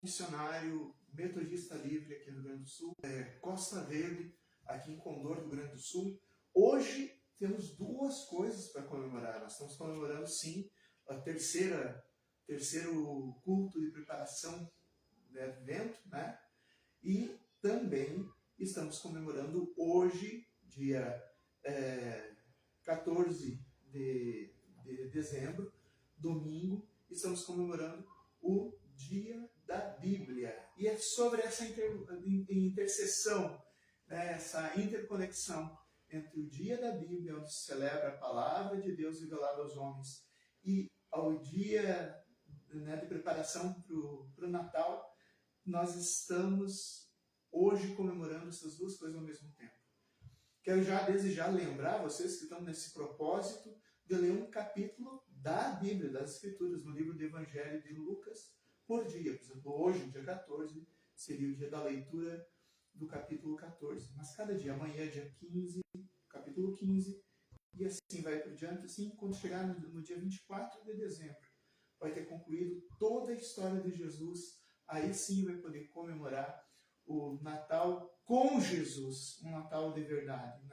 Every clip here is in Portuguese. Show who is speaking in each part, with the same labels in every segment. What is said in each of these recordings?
Speaker 1: missionário metodista livre aqui no Rio Grande do Sul, Costa Verde, aqui em Condor, Rio Grande do Sul. Hoje temos duas coisas para comemorar. Nós estamos comemorando, sim, a terceiro culto de preparação do evento, né? E também estamos comemorando hoje, dia 14 de dezembro, domingo, estamos comemorando o Dia da Bíblia. E é sobre essa interseção, né, essa interconexão entre o Dia da Bíblia, onde se celebra a palavra de Deus revelada aos homens, e ao dia, né, de preparação para o Natal, nós estamos hoje comemorando essas duas coisas ao mesmo tempo. Quero desde já lembrar vocês que estão nesse propósito de ler um capítulo da Bíblia, das Escrituras, no livro do Evangelho de Lucas, por dia. Por exemplo, hoje, dia 14, seria o dia da leitura do capítulo 14. Mas cada dia, amanhã, dia 15, capítulo 15, e assim vai por diante. Assim, quando chegar no dia 24 de dezembro, vai ter concluído toda a história de Jesus. Aí sim vai poder comemorar o Natal com Jesus, um Natal de verdade,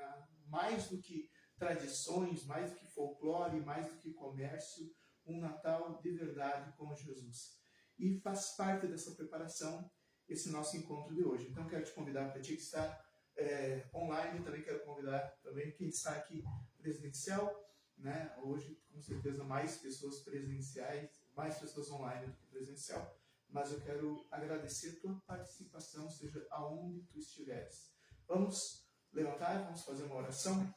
Speaker 1: mais do que tradições, mais do que folclore, mais do que comércio, um Natal de verdade com Jesus. E faz parte dessa preparação esse nosso encontro de hoje. Então quero te convidar, para ti que está online, também quero convidar também quem está aqui presencial, né? Hoje com certeza mais pessoas presenciais, mais pessoas online do que presencial. Mas eu quero agradecer a tua participação, seja aonde tu estiveres. Vamos levantar, vamos fazer uma oração.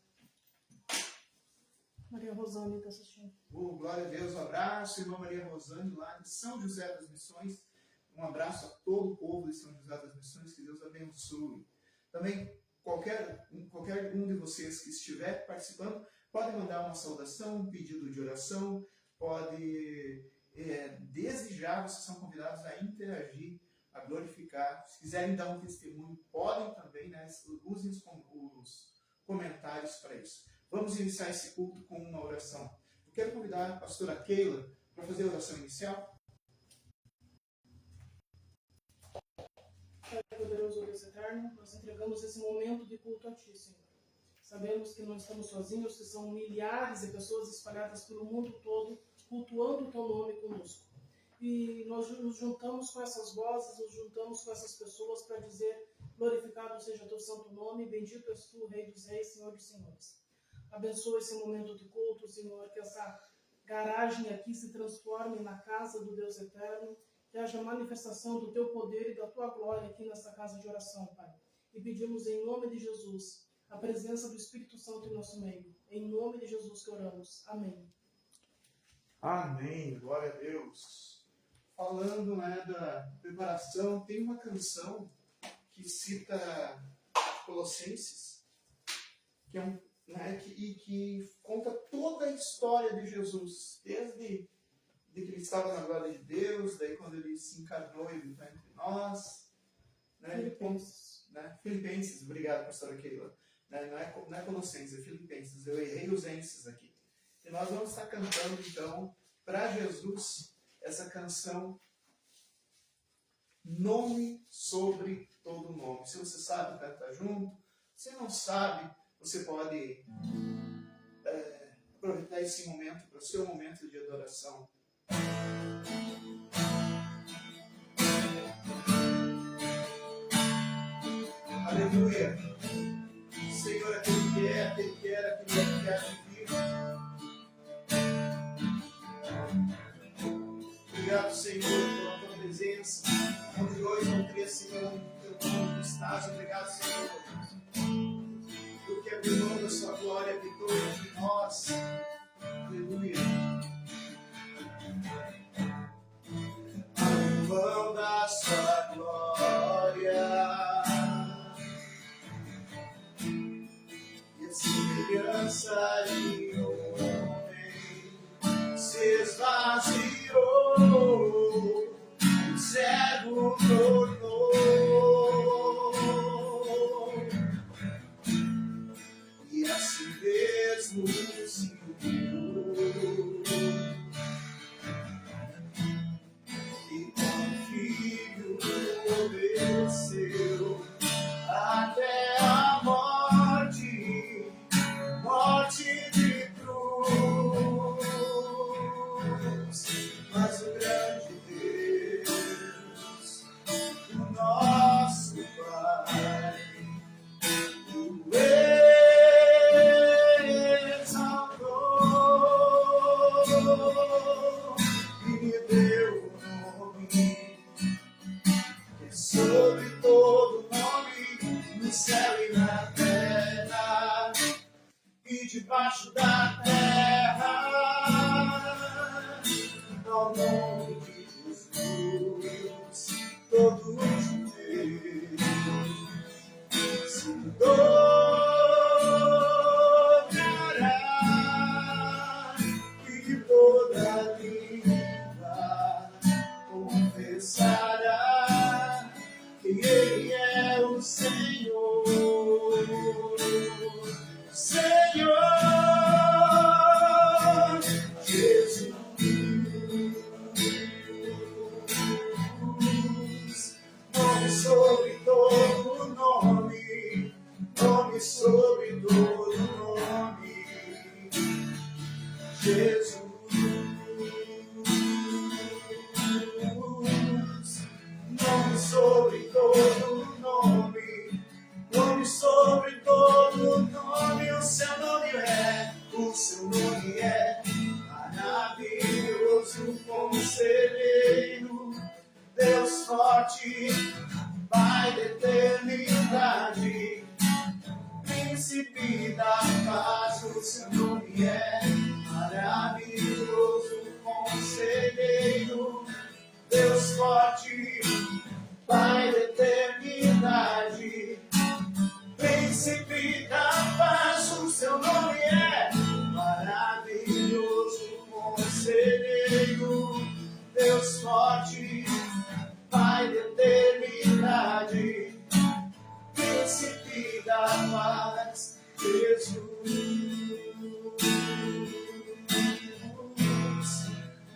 Speaker 2: Maria Rosane está assistindo.
Speaker 1: Glória a Deus, um abraço, irmã Maria Rosane, lá de São José das Missões. Um abraço a todo o povo de São José das Missões, que Deus abençoe. Também, qualquer um de vocês que estiver participando, pode mandar uma saudação, um pedido de oração, pode... desde já vocês são convidados a interagir, a glorificar. Se quiserem dar um testemunho, podem também, né? Usem os comentários para isso. Vamos iniciar esse culto com uma oração. Eu quero convidar a pastora Keila para fazer a oração inicial.
Speaker 2: Pai poderoso, Deus eterno, nós entregamos esse momento de culto a Ti, Senhor. Sabemos que não estamos sozinhos, que são milhares de pessoas espalhadas pelo mundo todo, cultuando o Teu nome conosco. E nós nos juntamos com essas vozes, nos juntamos com essas pessoas para dizer: glorificado seja Teu santo nome, bendito és Tu, Rei dos Reis, Senhor dos Senhores. Abençoa esse momento de culto, Senhor, que essa garagem aqui se transforme na casa do Deus eterno, que haja manifestação do Teu poder e da Tua glória aqui nessa casa de oração, Pai. E pedimos em nome de Jesus a presença do Espírito Santo em nosso meio. Em nome de Jesus que oramos. Amém.
Speaker 1: Amém, glória a Deus. Falando, né, da preparação, tem uma canção que cita Colossenses, que é que conta toda a história de Jesus, desde que ele estava na glória de Deus, daí quando ele se encarnou, ele está entre nós. Né? Filipenses, obrigado, pastora Keila. Não é Colossenses, é Filipenses, eu errei os enses aqui. E nós vamos estar cantando, então, para Jesus, essa canção, Nome sobre todo nome. Se você sabe cantar junto, se não sabe, você pode aproveitar esse momento para o seu momento de adoração. Aleluia! Senhor, aquele que é, aquele que era, aquele que há de vir. Obrigado, Senhor, pela tua presença. Onde hoje não queria, Senhor, onde tu estás. Obrigado, Senhor, porque abriu mão da sua glória, habitou entre nós. Aleluia. Abriu mão da sua glória e a semelhança de homem se esvaziou, o cego tornou, e assim mesmo se humilhou, e como filho sobre todo nome, no céu e na terra, e debaixo da terra, ao nome de Jesus, todo joelho se dobrará, e toda língua confessará que Ele é o Senhor, Senhor Jesus. Nome sobre todo nome, nome sobre todo nome, Jesus. Nome sobre todo nome, nome sobre todo nome, o seu nome é maravilhoso, conselheiro, Deus forte, Pai da eternidade, Príncipe da paz, o seu nome é maravilhoso, conselheiro, Deus forte, Pai da eternidade, Príncipe da paz, o seu nome é maravilhoso, conselheiro, Deus forte, Pai da eternidade, Príncipe da paz, Jesus.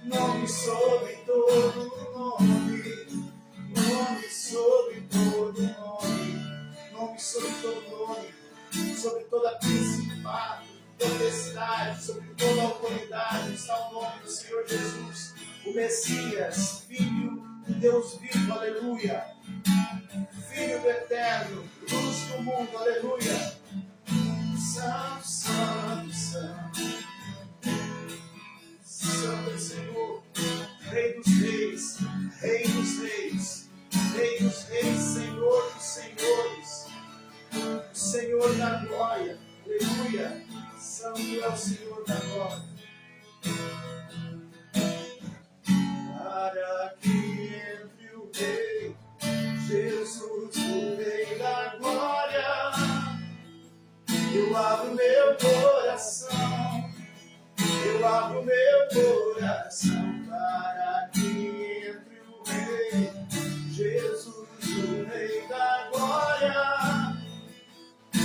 Speaker 1: Nome sobre todo nome, nome sobre todo nome, nome sobre todo nome, sobre toda principado, potestade, sobre toda autoridade, está o nome do Senhor Jesus, o Messias, Filho de Deus vivo, aleluia, Filho do Eterno, luz do mundo, aleluia. Santo, santo, santo, Santo é o Senhor, Rei dos reis, Rei dos reis, Rei dos reis, Senhor dos senhores, Senhor da glória, aleluia. Santo é o Senhor da glória. Para que entre o Rei, Jesus, o Rei da glória, eu abro meu coração, eu abro meu coração para que entre o Rei, Jesus, o Rei da glória.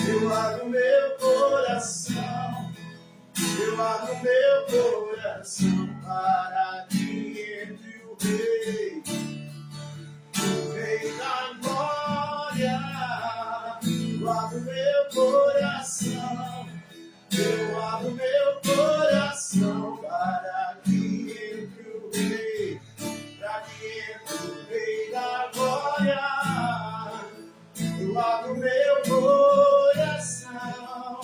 Speaker 1: Eu abro meu coração, eu abro meu coração para que entre o Rei da glória. Eu abro meu coração, eu abro meu coração para que entre o Rei, para que entre o Rei da glória. Eu abro meu coração.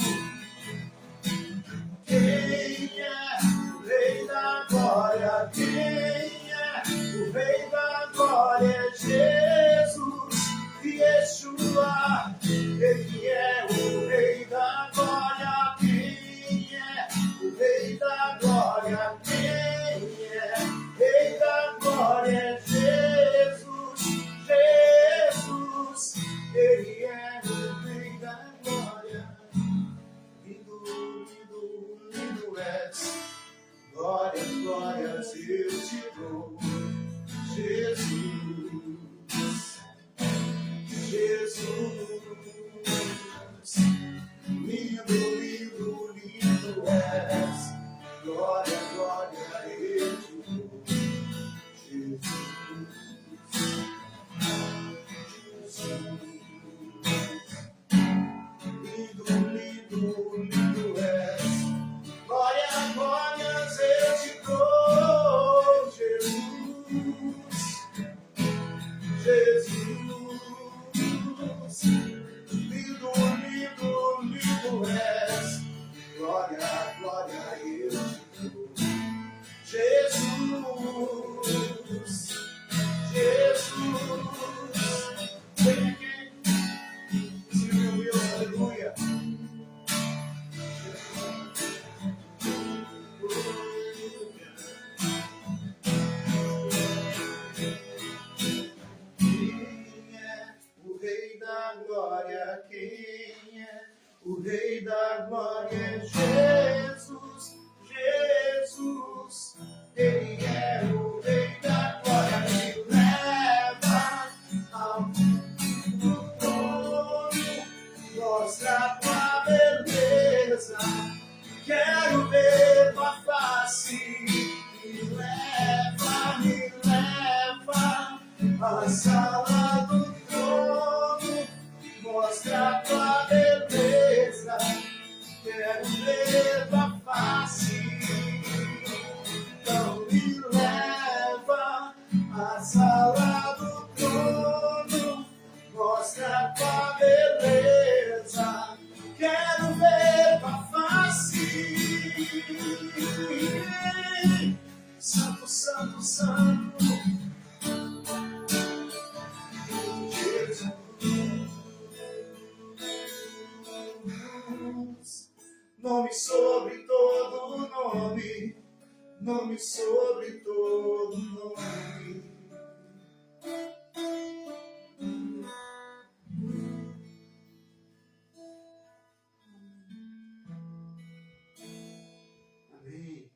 Speaker 1: Quem é o Rei da glória? Quem é o Rei da glória? É Jesus e Yeshua. Ele é o Rei da glória. Quem é o Rei da glória? Quem é Rei da glória? É Jesus, Jesus. Ele é o Rei da glória. Lindo, lindo, lindo és. Glórias, glórias eu te dou. Jesus, Jesus. Lindo, lindo, lindo és. Glória, glória eu te dou. Jesus, Jesus. Lindo, lindo, lindo és. Glória, glórias eu te dou, Jesus, Jesus. Lindo, lindo, lindo és. Glória, glória eu te dou, Jesus, Jesus. O Rei da Glória é Jesus, Jesus. Ele é o Rei da Glória, me leva ao trono, mostra tua beleza. Quero ver tua face, me leva à sala do trono, mostra tua beleza. Quero ver tua face, então me leva à sala do trono, mostra tua beleza. Quero ver tua face. Santo, santo, santo, Jesus. Nome sobre todo nome, nome sobre todo nome. Amém.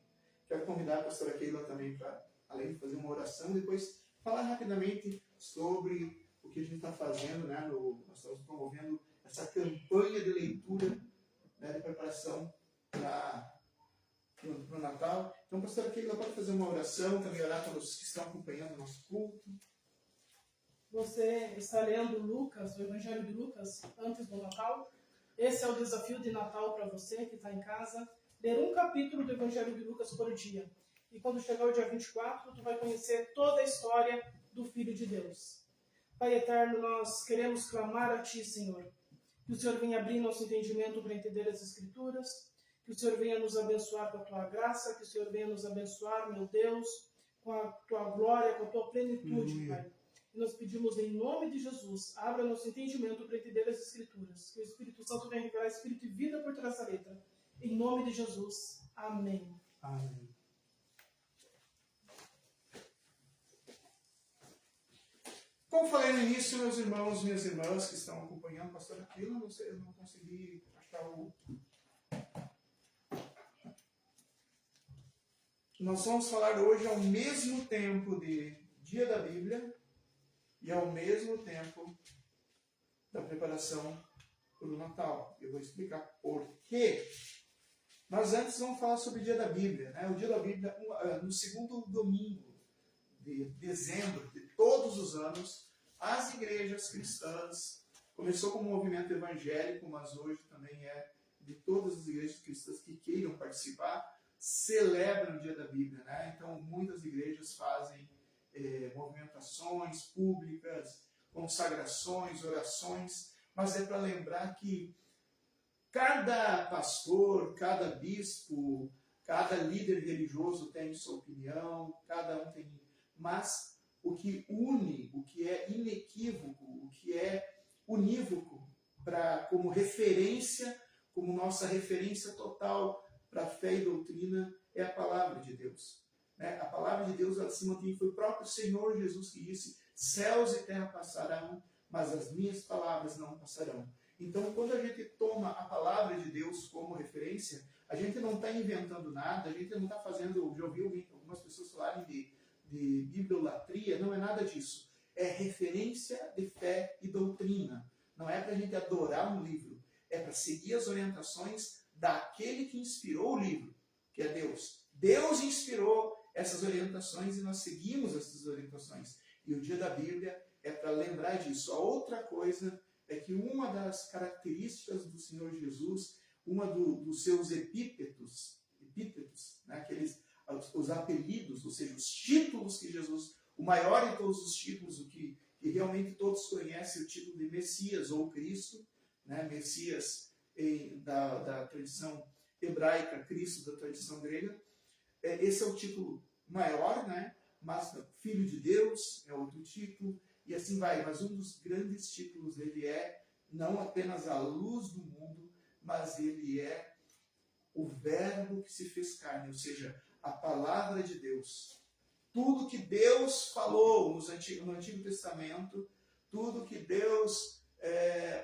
Speaker 1: Quero convidar a pastora Keila também para, além de fazer uma oração, depois falar rapidamente sobre o que a gente está fazendo, né? Nós estamos promovendo essa campanha de leitura, né, de preparação para o Natal. Então, pastora Keila, pode fazer uma oração, também orar pelos que estão acompanhando o nosso culto.
Speaker 2: Você está lendo Lucas, o Evangelho de Lucas, antes do Natal. Esse é o desafio de Natal para você que está em casa. Ler um capítulo do Evangelho de Lucas por dia. E quando chegar o dia 24, tu vai conhecer toda a história do Filho de Deus. Pai eterno, nós queremos clamar a Ti, Senhor. Que o Senhor venha abrir nosso entendimento para entender as Escrituras. Que o Senhor venha nos abençoar com a Tua graça. Que o Senhor venha nos abençoar, meu Deus, com a Tua glória, com a Tua plenitude, Pai. E nós pedimos em nome de Jesus, abra nosso entendimento para entender as Escrituras. Que o Espírito Santo venha revelar Espírito e vida por trás da letra. Em nome de Jesus. Amém.
Speaker 1: Amém. Como falei no início, meus irmãos, minhas irmãs que estão acompanhando a pastora Keila, eu não consegui achar o... Nós vamos falar hoje ao mesmo tempo de Dia da Bíblia e ao mesmo tempo da preparação para o Natal. Eu vou explicar por quê. Mas antes vamos falar sobre o Dia da Bíblia, né? O Dia da Bíblia, no segundo domingo de dezembro de todos os anos, as igrejas cristãs, começou como um movimento evangélico, mas hoje também é de todas as igrejas cristãs que queiram participar, celebram o Dia da Bíblia, né? Então muitas igrejas fazem movimentações públicas, consagrações, orações, mas é para lembrar que cada pastor, cada bispo, cada líder religioso tem sua opinião, cada um tem... Mas o que une, o que é inequívoco, o que é unívoco como referência, como nossa referência total para fé e doutrina, é a palavra de Deus. Né? A palavra de Deus, ela se mantém, foi o próprio Senhor Jesus que disse: céus e terra passarão, mas as minhas palavras não passarão. Então, quando a gente toma a palavra de Deus como referência, a gente não está inventando nada, a gente não está fazendo... Já ouvi algumas pessoas falarem de bibliolatria, não é nada disso. É referência de fé e doutrina. Não é para a gente adorar um livro, é para seguir as orientações daquele que inspirou o livro, que é Deus. Deus inspirou essas orientações e nós seguimos essas orientações. E o Dia da Bíblia é para lembrar disso. A outra coisa é que uma das características do Senhor Jesus, uma dos seus epítetos, né, aqueles, os apelidos, ou seja, os títulos que Jesus, o maior de todos os títulos, o que realmente todos conhecem, o título de Messias ou Cristo, né, Messias da tradição hebraica, Cristo da tradição grega, esse é o título maior, né, mas Filho de Deus é outro título, e assim vai. Mas um dos grandes títulos dele é não apenas a luz do mundo, mas ele é o verbo que se fez carne, ou seja, a palavra de Deus. Tudo que Deus falou no Antigo Testamento, tudo que Deus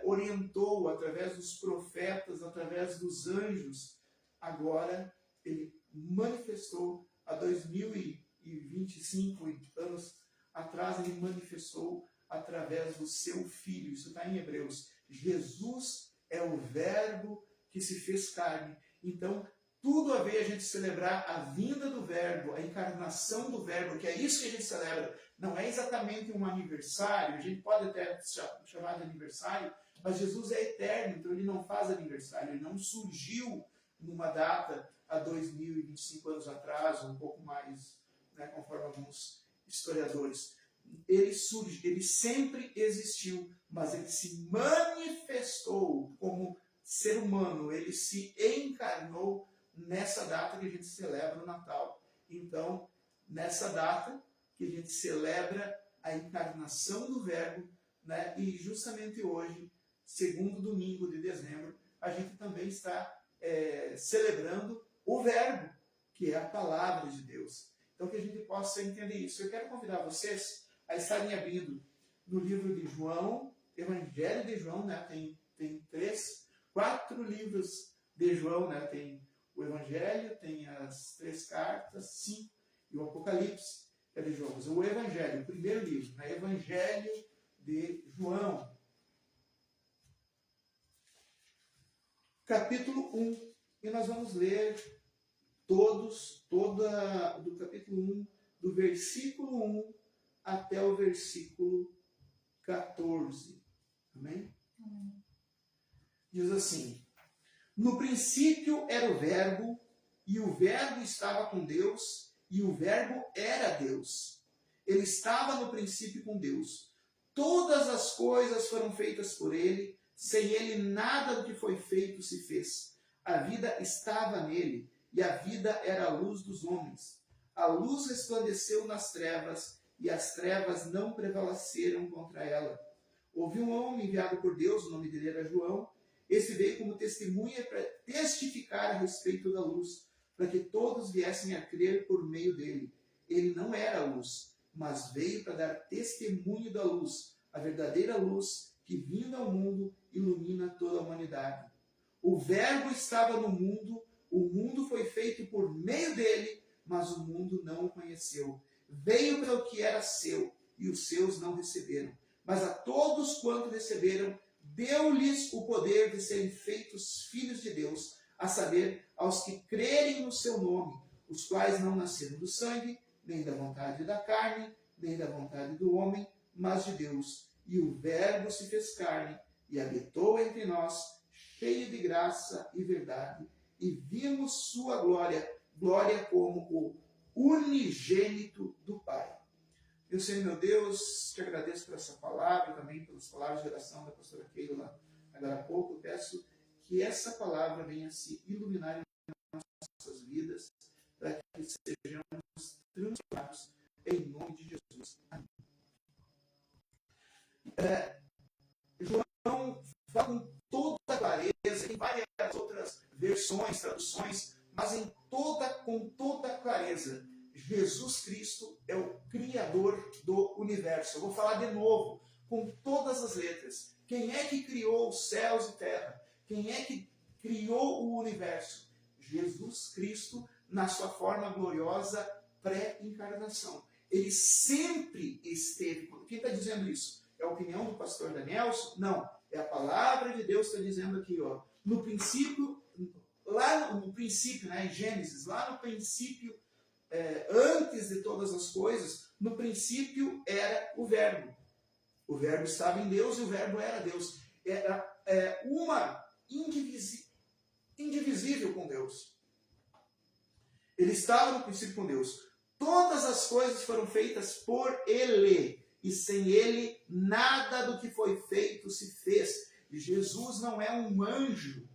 Speaker 1: orientou através dos profetas, através dos anjos, agora ele manifestou há 2025 anos atrás, ele manifestou através do seu Filho. Isso está em Hebreus. Jesus é o Verbo que se fez carne. Então, tudo a ver a gente celebrar a vinda do Verbo, a encarnação do Verbo, que é isso que a gente celebra. Não é exatamente um aniversário, a gente pode até chamar de aniversário, mas Jesus é eterno, então ele não faz aniversário, ele não surgiu numa data há 2025 anos atrás, ou um pouco mais, né, conforme alguns historiadores. Ele sempre existiu, mas ele se manifestou como ser humano, ele se encarnou nessa data que a gente celebra o Natal. Então, nessa data que a gente celebra a encarnação do Verbo, né? E justamente hoje, segundo domingo de dezembro, a gente também está celebrando o Verbo, que é a palavra de Deus. Então, que a gente possa entender isso. Eu quero convidar vocês a estarem abrindo no livro de João, Evangelho de João, né? Tem 4 livros de João, né? Tem o Evangelho, tem as 3 cartas, 5, e o Apocalipse é de João. Mas o Evangelho, o primeiro livro, né? Evangelho de João. Capítulo 1. E nós vamos ler do capítulo 1, do versículo 1 até o versículo 14. Amém? Amém. Diz assim: no princípio era o Verbo, e o Verbo estava com Deus, e o Verbo era Deus. Ele estava no princípio com Deus. Todas as coisas foram feitas por ele, sem ele nada do que foi feito se fez. A vida estava nele, e a vida era a luz dos homens. A luz resplandeceu nas trevas, e as trevas não prevaleceram contra ela. Houve um homem enviado por Deus, o nome dele era João. Esse veio como testemunha para testificar a respeito da luz, para que todos viessem a crer por meio dele. Ele não era a luz, mas veio para dar testemunho da luz, a verdadeira luz que, vindo ao mundo, ilumina toda a humanidade. O Verbo estava no mundo, o mundo foi feito por meio dele, mas o mundo não o conheceu. Veio para o que era seu, e os seus não receberam. Mas a todos quanto receberam, deu-lhes o poder de serem feitos filhos de Deus, a saber, aos que crerem no seu nome, os quais não nasceram do sangue, nem da vontade da carne, nem da vontade do homem, mas de Deus. E o Verbo se fez carne e habitou entre nós, cheio de graça e verdade, e vimos sua glória, glória como o unigênito do Pai. Eu, Senhor, meu Deus, te agradeço por essa palavra e também pelas palavras de oração da pastora Keila agora há pouco. Eu peço que essa palavra venha se iluminar em nossas vidas, para que sejamos transformados em nome de Jesus. Amém. João fala com toda a clareza, em várias outras versões, traduções, mas com toda a clareza. Jesus Cristo é o Criador do universo. Eu vou falar de novo, com todas as letras. Quem é que criou os céus e terra? Quem é que criou o universo? Jesus Cristo, na sua forma gloriosa pré-encarnação. Ele sempre esteve. Quem está dizendo isso? É a opinião do pastor Danielson? Não. É a palavra de Deus que está dizendo aqui, ó. No princípio, lá no princípio, né, em Gênesis, lá no princípio, antes de todas as coisas, no princípio era o Verbo. O Verbo estava em Deus e o Verbo era Deus. Era uma indivisível com Deus. Ele estava no princípio com Deus. Todas as coisas foram feitas por Ele, e sem Ele nada do que foi feito se fez. E Jesus não é um anjo.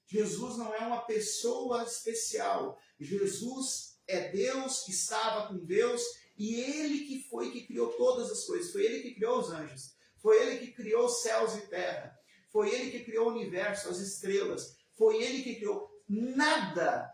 Speaker 1: Jesus não é uma pessoa especial. Jesus é Deus, estava com Deus, e Ele que criou todas as coisas. Foi Ele que criou os anjos. Foi Ele que criou os céus e terra. Foi Ele que criou o universo, as estrelas. Foi Ele que criou nada,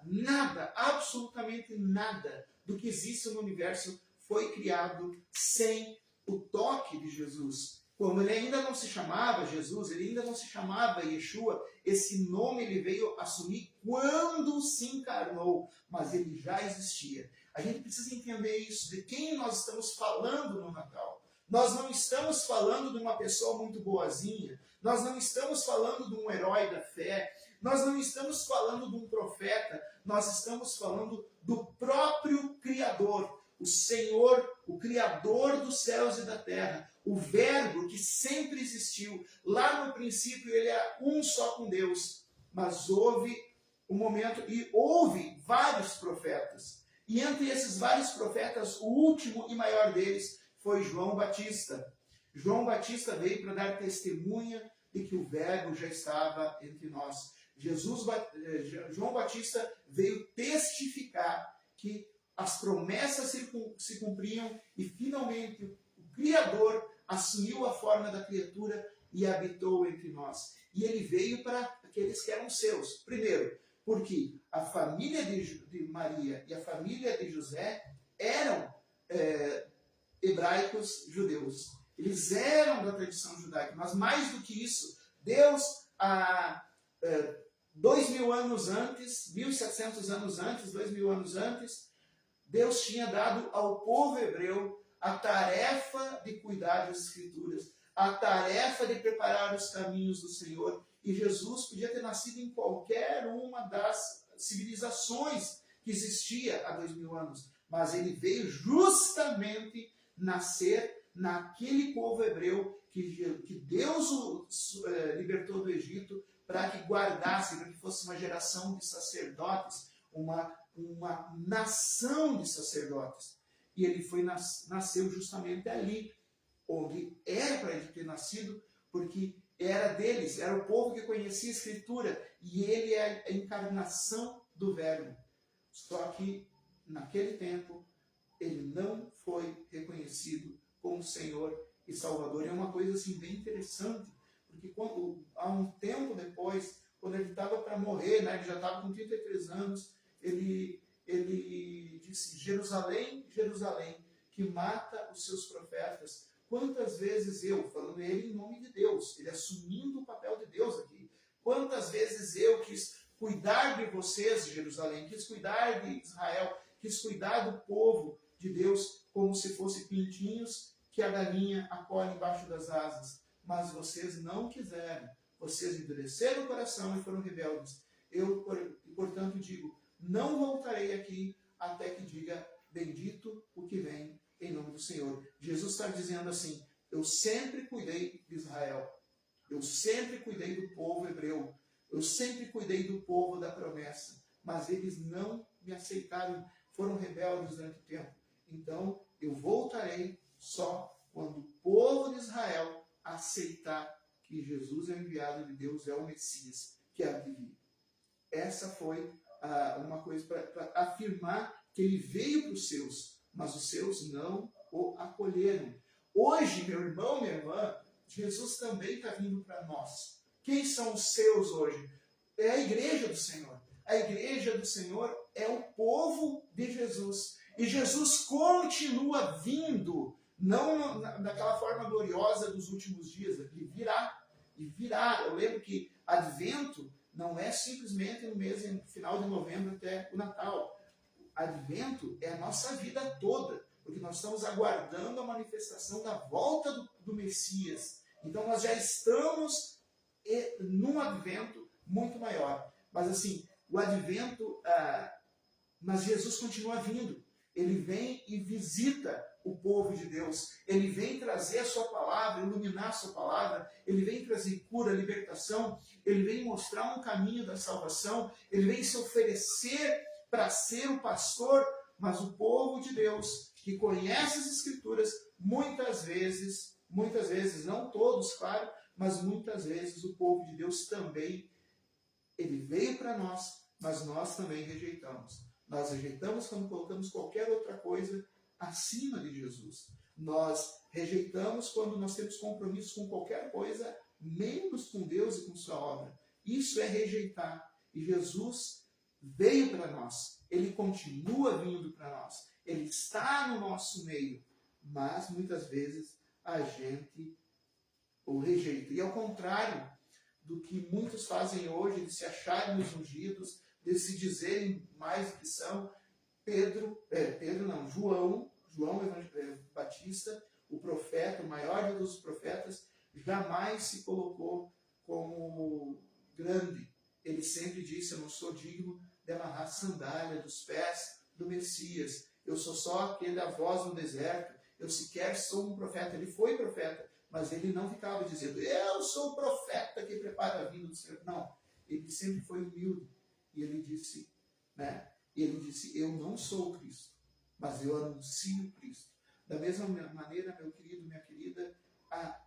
Speaker 1: absolutamente nada do que existe no universo foi criado sem o toque de Jesus. como ele ainda não se chamava Jesus, ele ainda não se chamava Yeshua, esse nome ele veio assumir quando se encarnou, mas ele já existia. A gente precisa entender isso, de quem nós estamos falando no Natal. Nós não estamos falando de uma pessoa muito boazinha, nós não estamos falando de um herói da fé, nós não estamos falando de um profeta, nós estamos falando do próprio Criador, o Senhor, o Criador dos céus e da terra, o Verbo que sempre existiu. Lá no princípio ele era um só com Deus, mas houve um momento, e houve vários profetas. E entre esses vários profetas, o último e maior deles foi João Batista. João Batista veio para dar testemunha de que o Verbo já estava entre nós. João Batista veio testificar que as promessas se cumpriam e finalmente o Criador assumiu a forma da criatura e habitou entre nós. E ele veio para aqueles que eram seus. Primeiro, porque a família de Maria e a família de José eram hebraicos judeus. Eles eram da tradição judaica, mas mais do que isso, Deus, 2.000 anos antes, 1.700 anos antes, 2.000 anos antes, Deus tinha dado ao povo hebreu a tarefa de cuidar das Escrituras, a tarefa de preparar os caminhos do Senhor. E Jesus podia ter nascido em qualquer uma das civilizações que existia há 2.000 anos, mas ele veio justamente nascer naquele povo hebreu que Deus o libertou do Egito para que guardasse, para que fosse uma geração de sacerdotes, uma nação de sacerdotes. E ele nasceu justamente ali, onde era para ele ter nascido, porque era deles, era o povo que conhecia a Escritura, e ele é a encarnação do Verbo. Só que, naquele tempo, ele não foi reconhecido como Senhor e Salvador. E é uma coisa assim, bem interessante, porque há um tempo depois, quando ele estava para morrer, né, ele já estava com 33 anos, ele disse: Jerusalém, Jerusalém, que mata os seus profetas, quantas vezes eu, falando ele em nome de Deus, ele assumindo o papel de Deus aqui, quantas vezes eu quis cuidar de vocês, Jerusalém, quis cuidar de Israel, quis cuidar do povo de Deus, como se fossem pintinhos que a galinha acolhe embaixo das asas, mas vocês não quiseram, vocês endureceram o coração e foram rebeldes. Eu, portanto, digo: não voltarei aqui até que diga: bendito o que vem em nome do Senhor. Jesus está dizendo assim: eu sempre cuidei de Israel, eu sempre cuidei do povo hebreu, eu sempre cuidei do povo da promessa, mas eles não me aceitaram, foram rebeldes durante o tempo. Então eu voltarei só quando o povo de Israel aceitar que Jesus é o enviado de Deus, é o Messias que há de vir. Essa foi uma coisa para afirmar que ele veio para os seus, mas os seus não o acolheram. Hoje, meu irmão, minha irmã, Jesus também está vindo para nós. Quem são os seus hoje? É a igreja do Senhor. A igreja do Senhor é o povo de Jesus. E Jesus continua vindo, não daquela forma gloriosa dos últimos dias. Ele virá. E virá. Eu lembro que Advento não é simplesmente no mês final de novembro até o Natal. Advento é a nossa vida toda, porque nós estamos aguardando a manifestação da volta do Messias. Então nós já estamos num Advento muito maior. Mas assim, o Advento, mas Jesus continua vindo. Ele vem e visita o povo de Deus. Ele vem trazer a sua palavra, iluminar a sua palavra. Ele vem trazer cura, libertação. Ele vem mostrar um caminho da salvação. Ele vem se oferecer para ser o pastor. Mas o povo de Deus, que conhece as Escrituras, muitas vezes, não todos, claro, mas muitas vezes o povo de Deus também, ele veio para nós, mas nós também rejeitamos. Nós rejeitamos quando colocamos qualquer outra coisa acima de Jesus. Nós rejeitamos quando nós temos compromisso com qualquer coisa, menos com Deus e com sua obra. Isso é rejeitar. E Jesus veio para nós. Ele continua vindo para nós. Ele está no nosso meio. Mas, muitas vezes, a gente ou rejeita. E ao contrário do que muitos fazem hoje, de se acharem os ungidos, de se dizerem mais do que são, João Batista, o profeta, o maior dos profetas, jamais se colocou como grande. Ele sempre disse: eu não sou digno de amarrar a sandália dos pés do Messias. Eu sou só aquele a voz no deserto. Eu sequer sou um profeta. Ele foi profeta, mas ele não ficava dizendo: eu sou o profeta que prepara a vinda do Senhor. Não, ele sempre foi humilde. E ele disse, eu não sou o Cristo, mas eu anuncio o Cristo. Da mesma maneira, meu querido, minha querida,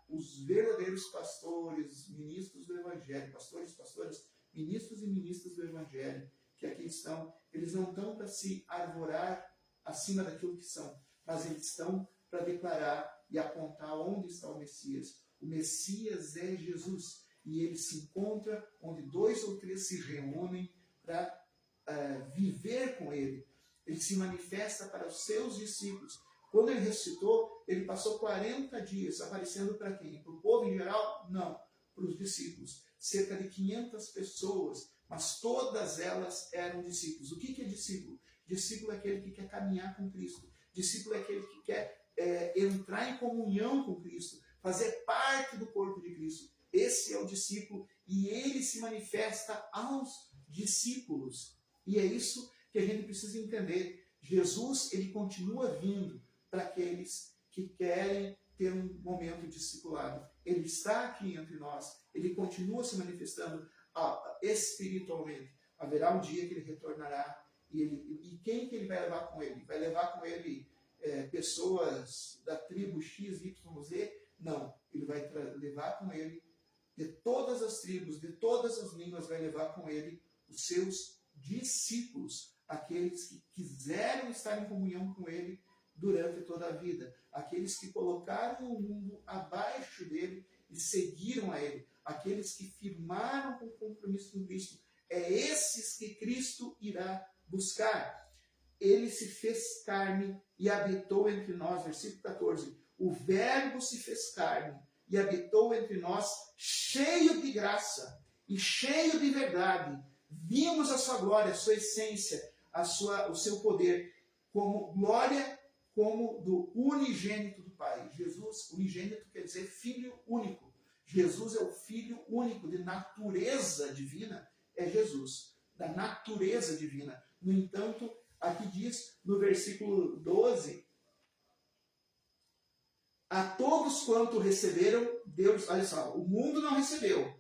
Speaker 1: os verdadeiros pastores, ministros do Evangelho, pastoras, ministros e ministras do Evangelho, que aqui estão, eles não estão para se arvorar acima daquilo que são, mas eles estão para declarar e apontar onde está o Messias. O Messias é Jesus, e ele se encontra onde 2 ou 3 se reúnem para viver com ele. Ele se manifesta para os seus discípulos. Quando ele ressuscitou, ele passou 40 dias aparecendo para quem? Para o povo em geral? Não, para os discípulos. Cerca de 500 pessoas, mas todas elas eram discípulos. O que é discípulo? Discípulo é aquele que quer caminhar com Cristo. Discípulo é aquele que quer entrar em comunhão com Cristo, fazer parte do corpo de Cristo. Esse é o discípulo, e ele se manifesta aos discípulos. E é isso que a gente precisa entender. Jesus, ele continua vindo para aqueles que querem ter um momento discipulado. Ele está aqui entre nós. Ele continua se manifestando espiritualmente. Haverá um dia que ele retornará. E quem que ele vai levar com ele? Vai levar com ele pessoas da tribo X, Y, Z? Não. Ele vai levar com ele de todas as tribos, de todas as línguas, vai levar com ele os seus discípulos, aqueles que quiseram estar em comunhão com ele durante toda a vida, aqueles que colocaram o mundo abaixo dele e seguiram a ele, aqueles que firmaram com o compromisso com Cristo. É esses que Cristo irá buscar. Ele se fez carne e habitou entre nós, versículo 14. O Verbo se fez carne e habitou entre nós, cheio de graça e cheio de verdade. Vimos a sua glória, a sua essência, o seu poder, como glória como do unigênito do Pai. Jesus, unigênito quer dizer filho único. Jesus é o filho único de natureza divina, é Jesus, da natureza divina. No entanto, aqui diz no versículo 12, a todos quanto receberam, Deus, olha só, o mundo não recebeu,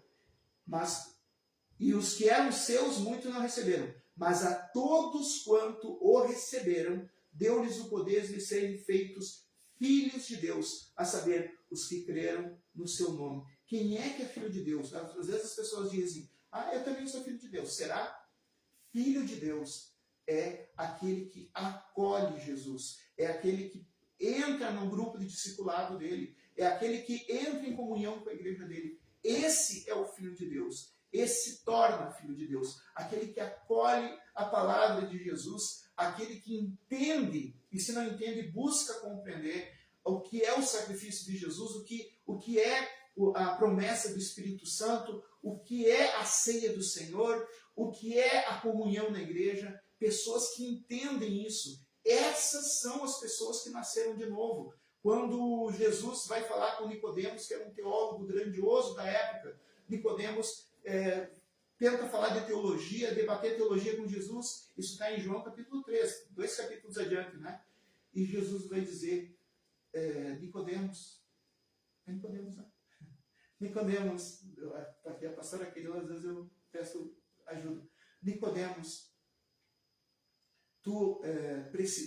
Speaker 1: e os que eram seus, muitos não receberam. Mas a todos quanto o receberam, deu-lhes o poder de serem feitos filhos de Deus, a saber, os que creram no seu nome. Quem é que é filho de Deus? Às vezes as pessoas dizem, eu também sou filho de Deus. Será? Filho de Deus é aquele que acolhe Jesus, é aquele que entra no grupo de discipulado dele, é aquele que entra em comunhão com a igreja dele. Esse é o filho de Deus. Esse se torna filho de Deus, aquele que acolhe a palavra de Jesus, aquele que entende, e se não entende, busca compreender o que é o sacrifício de Jesus, o que é a promessa do Espírito Santo, o que é a ceia do Senhor, o que é a comunhão na igreja. Pessoas que entendem isso. Essas são as pessoas que nasceram de novo. Quando Jesus vai falar com Nicodemos, que era um teólogo grandioso da época, Nicodemos tenta falar de teologia, debater teologia com Jesus. Isso está em João capítulo 3, 2 capítulos adiante, né? E Jesus vai dizer, Nicodemos, aqui a pastora querida, às vezes eu peço ajuda. Nicodemos,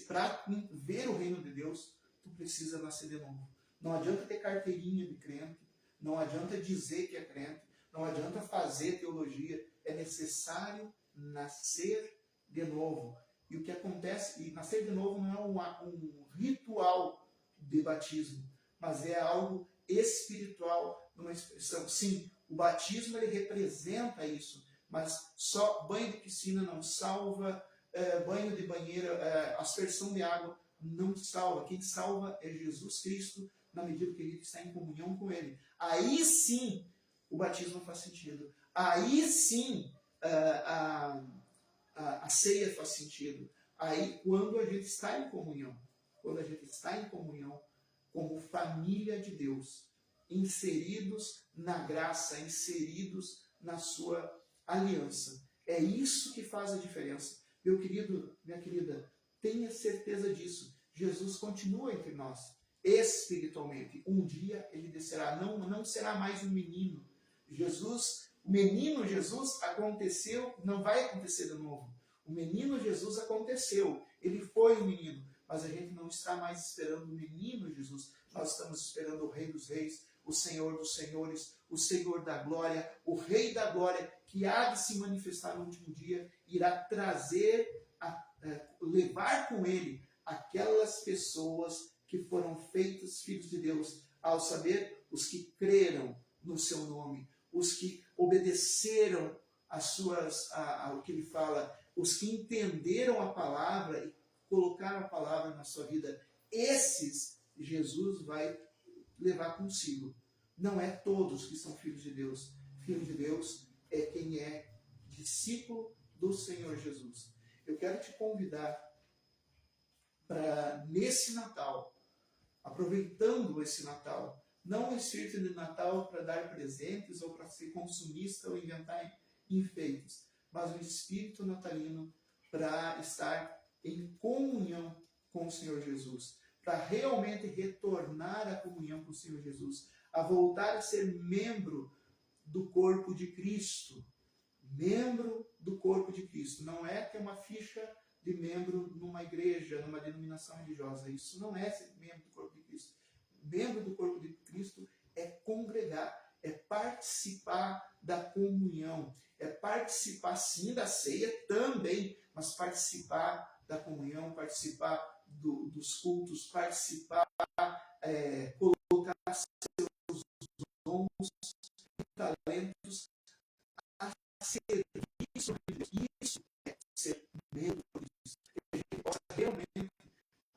Speaker 1: para ver o reino de Deus, tu precisa nascer de novo. Não adianta ter carteirinha de crente, não adianta dizer que é crente, não adianta fazer teologia, é necessário nascer de novo. E o que acontece, e nascer de novo não é um ritual de batismo, mas é algo espiritual, uma expressão. Sim, o batismo ele representa isso, mas só banho de piscina não salva, banho de banheira, aspersão de água não salva. Quem salva é Jesus Cristo na medida que a gente está em comunhão com Ele. Aí sim o batismo faz sentido. Aí sim a ceia faz sentido. Aí quando a gente está em comunhão, quando a gente está em comunhão como família de Deus, inseridos na graça, inseridos na sua aliança. É isso que faz a diferença. Meu querido, minha querida, tenha certeza disso. Jesus continua entre nós, espiritualmente. Um dia ele descerá, não será mais um menino. O menino Jesus aconteceu, não vai acontecer de novo. O menino Jesus aconteceu, ele foi um menino, mas a gente não está mais esperando o menino Jesus, nós estamos esperando o Rei dos Reis, o Senhor dos Senhores, o Senhor da Glória, o Rei da Glória, que há de se manifestar no último dia, irá levar com ele aquelas pessoas que foram feitas filhos de Deus, ao saber, os que creram no seu nome, os que obedeceram ao que ele fala, os que entenderam a palavra e colocaram a palavra na sua vida. Esses Jesus vai levar consigo. Não é todos que são filhos de Deus. Filho de Deus é quem é discípulo do Senhor Jesus. Eu quero te convidar para, nesse Natal, aproveitando esse Natal, não o espírito de Natal para dar presentes ou para ser consumista ou inventar enfeites, mas o espírito natalino para estar em comunhão com o Senhor Jesus, para realmente retornar à comunhão com o Senhor Jesus, a voltar a ser membro do corpo de Cristo. Membro do corpo de Cristo. Não é ter uma ficha de membro numa igreja, numa denominação religiosa. Isso não é ser membro do corpo de Cristo. Membro do corpo de Cristo é congregar, é participar da comunhão, é participar sim da ceia também, mas participar da comunhão, participar dos cultos, participar, colocar seus dons e talentos a serviço de Deus. Isso é ser membro de Cristo. Que a gente possa realmente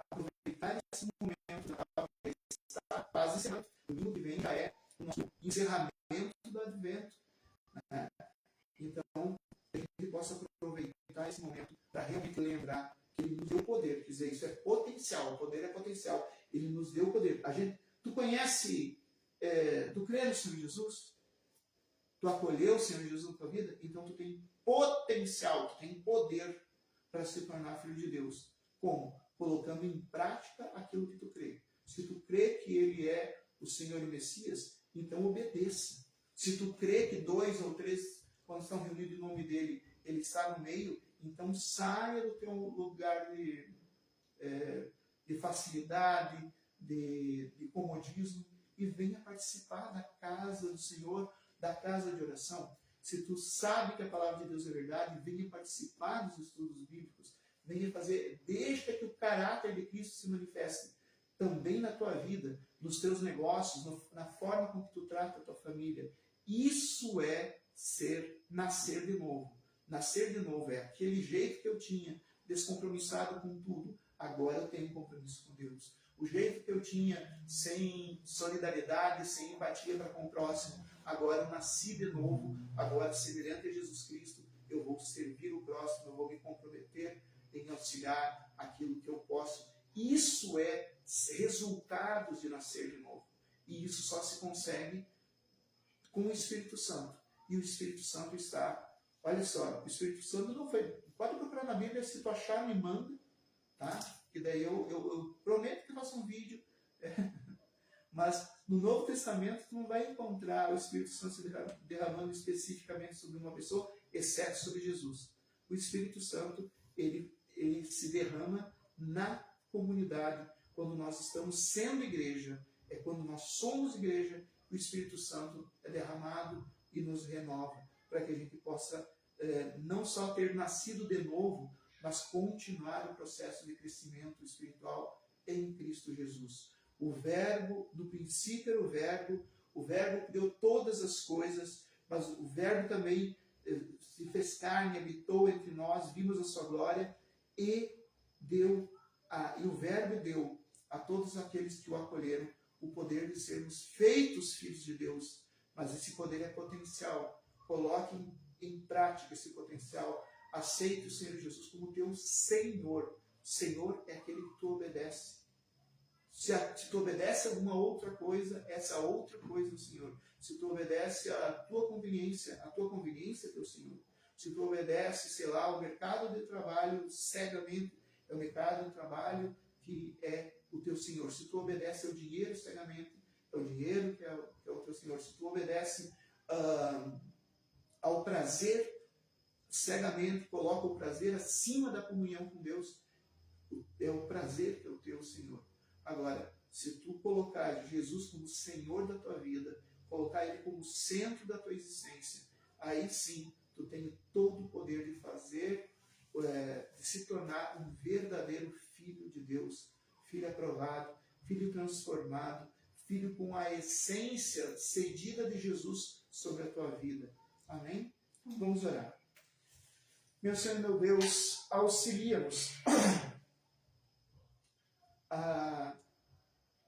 Speaker 1: aproveitar esse momento para estar a paz e semana. Domingo que vem já é o nosso encerramento do Advento. Né? Então, a gente possa aproveitar esse momento para realmente lembrar que Ele nos deu poder. Quer dizer, isso é potencial, o poder é potencial. Ele nos deu poder. Tu conhece, tu crê no Senhor Jesus? Tu acolheu o Senhor Jesus na tua vida? Então tu tem potencial, tu tem poder para se tornar filho de Deus. Como? Colocando em prática aquilo que tu crê. Se tu crê que Ele é o Senhor e o Messias, então obedeça. Se tu crê que 2 ou 3, quando estão reunidos em nome dEle, Ele está no meio, então saia do teu lugar de facilidade, de comodismo, e venha participar da casa do Senhor, da casa de oração. Se tu sabe que a palavra de Deus é verdade, venha participar dos estudos bíblicos, venha fazer, deixa que o caráter de Cristo se manifeste também na tua vida, nos teus negócios, na forma com que tu trata a tua família. Isso é nascer de novo. Nascer de novo é aquele jeito que eu tinha, descompromissado com tudo. Agora eu tenho compromisso com Deus. O jeito que eu tinha, sem solidariedade, sem empatia para com o próximo, agora eu nasci de novo, agora semelhante a Jesus Cristo, eu vou servir o próximo, eu vou me comprometer em auxiliar aquilo que eu posso. Isso é resultados de nascer de novo. E isso só se consegue com o Espírito Santo. E o Espírito Santo está... Olha só, o Espírito Santo não foi... Pode procurar na Bíblia, se tu achar, me manda, tá? Que daí eu prometo que faço um vídeo. Mas no Novo Testamento tu não vai encontrar o Espírito Santo se derramando especificamente sobre uma pessoa, exceto sobre Jesus. O Espírito Santo, ele se derrama na comunidade, quando nós estamos sendo igreja, é quando nós somos igreja, o Espírito Santo é derramado e nos renova, para que a gente possa não só ter nascido de novo, mas continuar o processo de crescimento espiritual em Cristo Jesus. O Verbo, do princípio era o Verbo que deu todas as coisas, mas o Verbo também se fez carne, habitou entre nós, vimos a sua glória, e o Verbo deu a todos aqueles que o acolheram o poder de sermos feitos filhos de Deus, mas esse poder é potencial. Coloque em prática esse potencial. Aceite o Senhor Jesus como teu Senhor. Senhor é aquele que tu obedece. Se tu obedece a alguma outra coisa, essa outra coisa é o Senhor. Se tu obedece a tua conveniência é teu Senhor. Se tu obedece, sei lá, ao mercado de trabalho cegamente, é o mercado de trabalho que é o teu Senhor. Se tu obedece ao dinheiro cegamente, é o dinheiro que é o teu Senhor. Se tu obedece ao prazer cegamente, coloca o prazer acima da comunhão com Deus, é o prazer que é o teu Senhor. Agora, se tu colocar Jesus como Senhor da tua vida, colocar Ele como centro da tua existência, aí sim, tu tem todo o poder de fazer, de se tornar um verdadeiro filho de Deus, filho aprovado, filho transformado, filho com a essência cedida de Jesus sobre a tua vida. Amém? Vamos orar. Meu Senhor, meu Deus, auxilia-nos.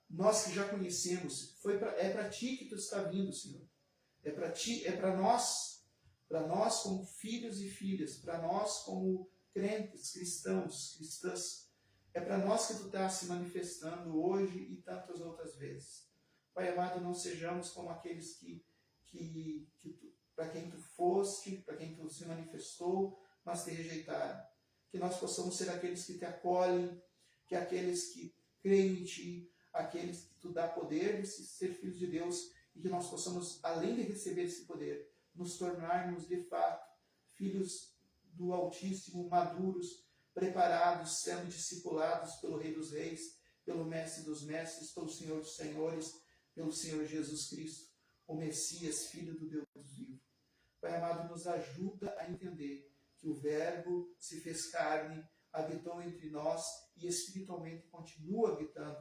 Speaker 1: Nós que já conhecemos, é para Ti que Tu está vindo, Senhor. É para Ti, é para nós como filhos e filhas, para nós como crentes, cristãos, cristãs. É para nós que Tu está se manifestando hoje e tantas outras vezes. Pai amado, não sejamos como aqueles para quem Tu foste, para quem Tu se manifestou, mas te rejeitaram. Que nós possamos ser aqueles que Te acolhem, que aqueles que creem em Ti, aqueles que Tu dá poder de ser filhos de Deus, e que nós possamos, além de receber esse poder, nos tornarmos de fato filhos do Altíssimo, maduros, preparados, sendo discipulados pelo Rei dos Reis, pelo Mestre dos Mestres, pelo Senhor dos Senhores, pelo Senhor Jesus Cristo, o Messias, Filho do Deus vivo. Pai amado, nos ajuda a entender que o Verbo se fez carne, habitou entre nós e espiritualmente continua habitando,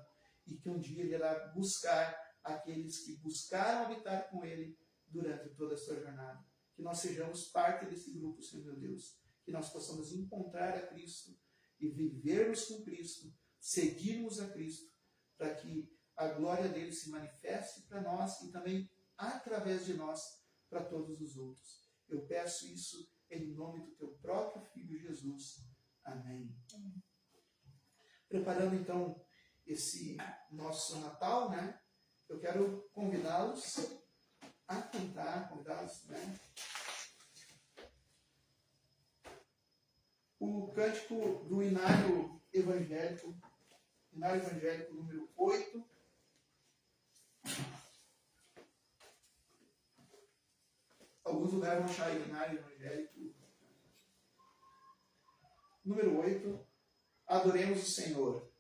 Speaker 1: e que um dia Ele irá buscar aqueles que buscaram habitar com Ele durante toda a sua jornada. Que nós sejamos parte desse grupo, Senhor meu Deus. Que nós possamos encontrar a Cristo e vivermos com Cristo, seguirmos a Cristo, para que a glória dele se manifeste para nós e também através de nós para todos os outros. Eu peço isso em nome do Teu próprio Filho Jesus. Amém. Preparando então esse nosso Natal, né? Eu quero convidá-los a cantar, né? O cântico do Inário Evangélico número 8. Alguns lugares vão achar Inário Evangélico número 8. Adoremos o Senhor.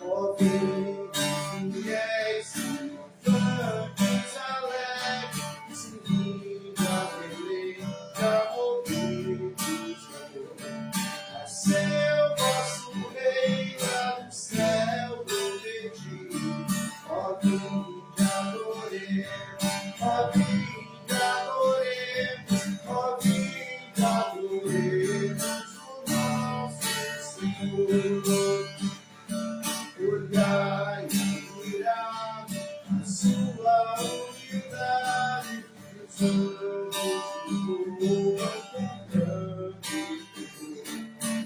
Speaker 1: Ó Deus, fiéis, infantes, alegres, servindo a beleza, ouvidos de amor. Nasceu vosso Rei lá do céu prometido. Ó vinde adoremos, ó vinde adoremos, ó vinde adoremos o nosso Senhor. Olhai e mirai a sua unidade, os anjos voam com grande temor.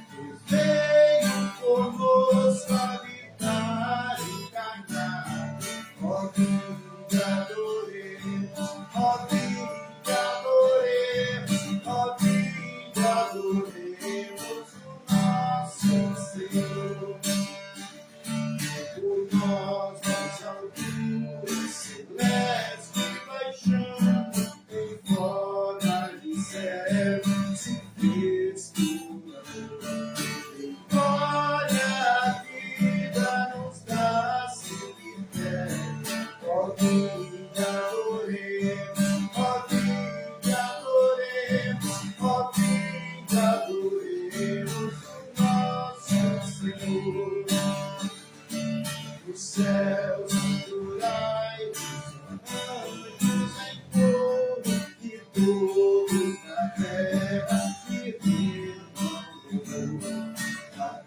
Speaker 1: Pois veio conosco habitar encarnado. Ó vinde adoremos, ó vinde adoremos, ó vinde adoremos o nosso Senhor. Por nós, mais altura, celeste paixão, em forma de servo, se fez curador. Em glória a vida nos dá cemitério. Ó vinde adoremos, ó vinde adoremos, ó vinde adoremos o nosso Senhor. Os céus adorai, os anjos em coro, e todos na terra que vivam louvor. A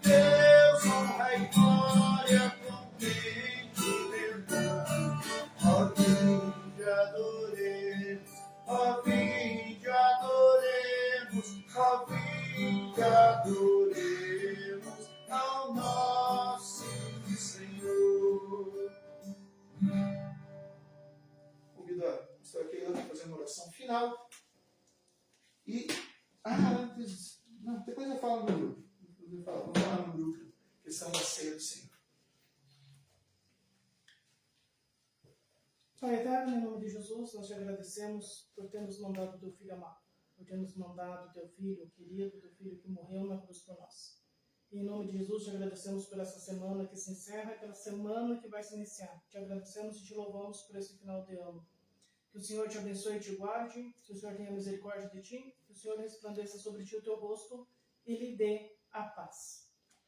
Speaker 1: E, antes, não, depois eu falo no grupo. Vou falar no grupo, questão da ceia do Senhor.
Speaker 2: Pai eterno, em nome de Jesus, nós te agradecemos por ter nos mandado teu Filho amado, por ter nos mandado teu Filho querido, teu Filho que morreu na cruz por nós. E em nome de Jesus, te agradecemos por essa semana que se encerra e pela semana que vai se iniciar. Te agradecemos e te louvamos por esse final de ano. Que o Senhor te abençoe e te guarde, que o Senhor tenha misericórdia de ti, que o Senhor resplandeça sobre ti o teu rosto e lhe dê a paz.